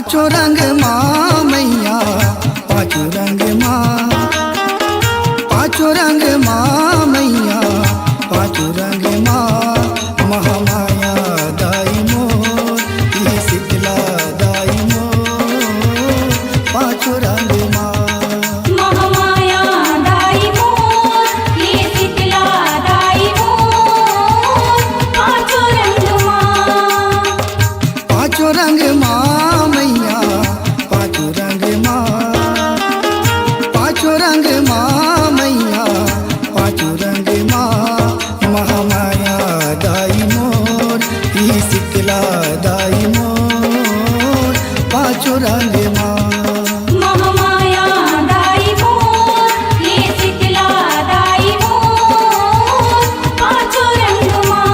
पांचों रंग माँ मैया, पांचों रंग माँ, पांचों रंग माँ मैया, पांचों रंग माँ। महामाया दाई मोर, ये शीतला दाई मोर, पांचों रंग माँ। महामाया दाई मोर, ये शीतला दाई मोर, पांचों रंग माँ। पांचों रंग माँ मैया, पांचों रंग माँ, पांचों रंग माँ मैया, पांचों रंग माँ। महामाया दाई मोर, ये शीतला दाई मोर, पांचों रंग माँ। महामाया दाई मोर, ये शीतला दाई मोर, पांचों रंग माँ।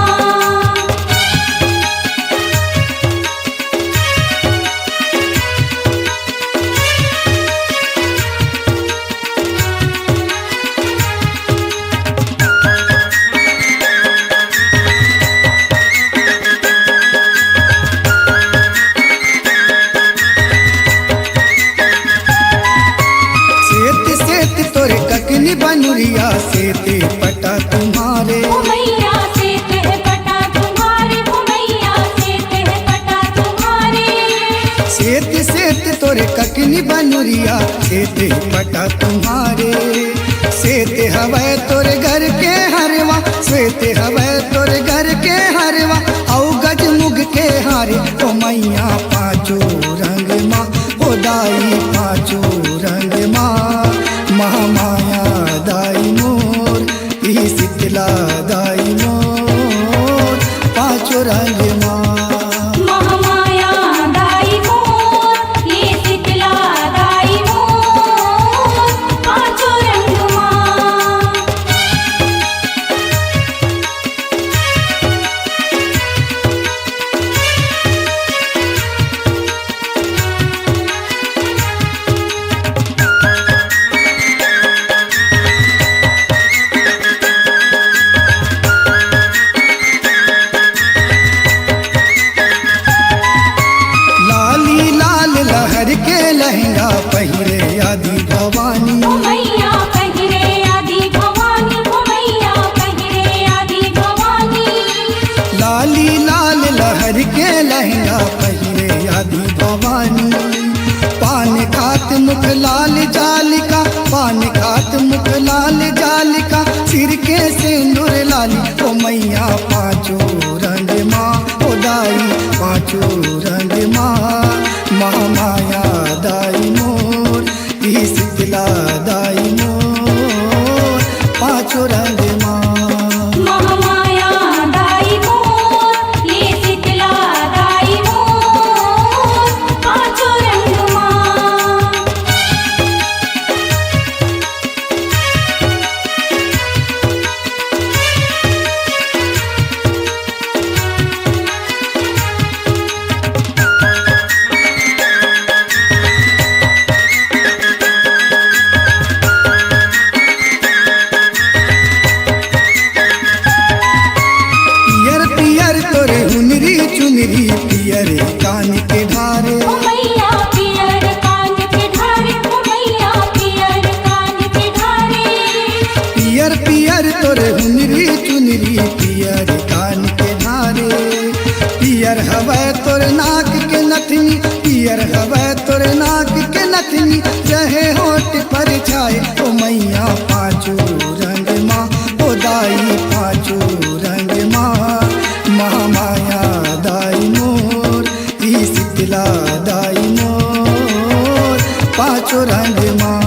सेत सेत तोरे ककनी बनुरिया, सेते पटा तुम्हारे। ओ मैया सेत है पटा तुम्हारे, ओ मैया सेत है पटा तुम्हारे। सेत सेत तोरे ककनी बनुरिया, सेते पटा तुम्हारे। सेते हवै तोरे घर के हरवा, सेते हवै तोरे घर के हरवा। औ गज मुग के हारे, ओ मैया पांचों रंग माँ, ओ दाई पांचों रंग माँ। महामाया दाई मोर, ये शीतला दाई मोर, पांचों रंग माँ। महामाया दाई मोर, ये शीतला दाई मोर, पांचों रंग माँ। लाली लाल लहर के लहंगा पहिरे आदि भवानी। ओ मैया पहिरे आदि भवानी, ओ मैया पहिरे आदि भवानी। लाली लाल लहर के लहंगा पहिरे आदि भवानी। पान खात मुख लाल जालिका, पान खात मुख लाल जालिका। सिर के सिंदूर लाली, ओ मैया पांचों रंग माँ, ओ दाई पांचों रंग माँ। महामाया दाई मोर, ये शीतला दाई मोर, पांचों रंग माँ। महामाया दाई मोर, ये शीतला दाई मोर, पांचों रंग माँ। पियर पियर तोरे हुनरी चुनरी, पियर कान के ढारे। ओ मैया पियर कान के ढारे, ओ मैया पियर कान के ढारे। पियर पियर तोरे हुनरी चुनरी, पियर कान के ढारे। पियर हवै तोरे नाक के नथनी, पियर हवै तोरे नाक के नथनी। रहे होठ पर छाए, ओ मैया पांचों रंग माँ, ओ दाई पांचों रंग माँ। महामाया दाई मोर, ये शीतला दाई मोर, पांचों रंग माँ।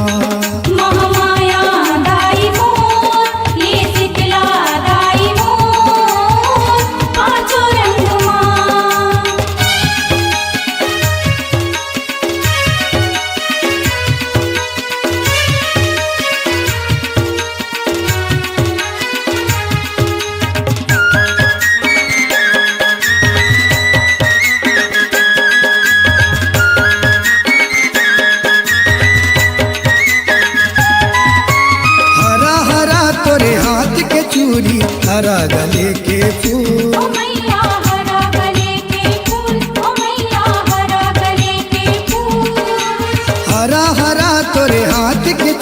महामाया दाई मोर, ये शीतला दाई मोर, पांचों रंग माँ।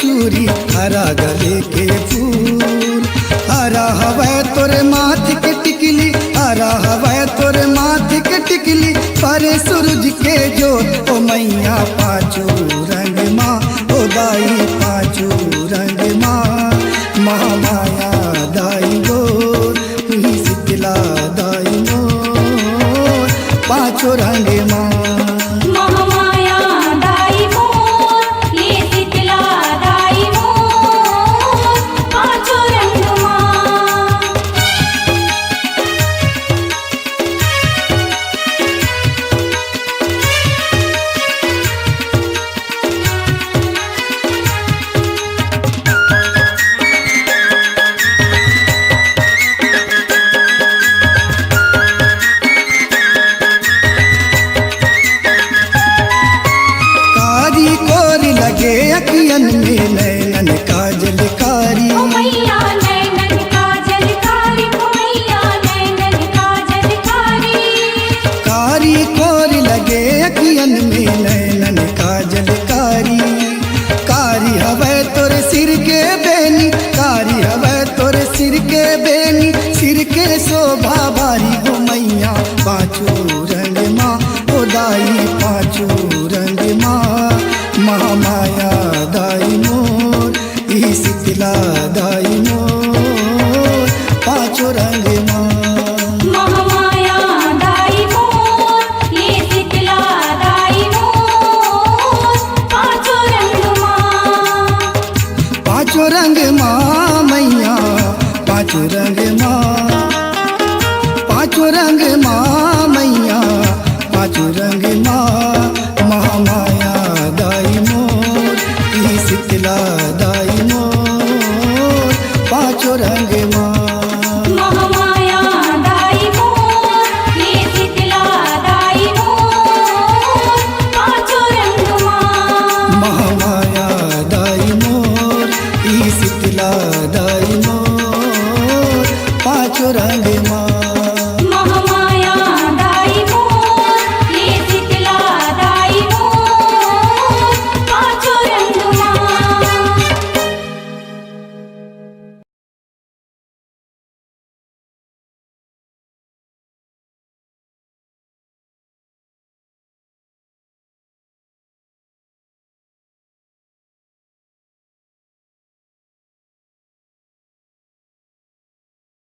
चूरी हरा गले के फूल हरा हवा तोरे माथ के टिकली हरा हवा तोरे माथ के टिकली पर सूरज के जोत ओ मैया पाँचों रंग माँ ओ दाई पाँचों रंग माँ महामाया दाई गोर तुही शीतला दाई मोर पाँचों रंग माँ महामाया दाई मोर ये शीतला दाई मोर पाँचों रंग माँ। कारी कोरी लगे अखियन में नैनन काजल कारी ओ मैया नैनन काजल कारी ओ मैया नैनन काजल कारी। कारी कोरी लगे अखियन में नैनन काजल कारी कारी हवे तोरे सिर के बेनी कारी हवे तोरे सिर के बेनी सिर के शोभा बारी हो मैया पाँचों रंग माँ ओ दाई पाँचों रंग माँ महामाया दाई मोर ई शीतला दाई मोर पाँचों रंग माँ महामाया दाई मोर ये शीतला दाई मोर पाँचों रंग माँ। पाँचों रंग माँ मैया पाँचों रंग माँ पाँचों रंग माँ मैया पाँचों रंग माँ महामाया दाई मोर ई शीतला दाई मोर पाँचों रंग माँ।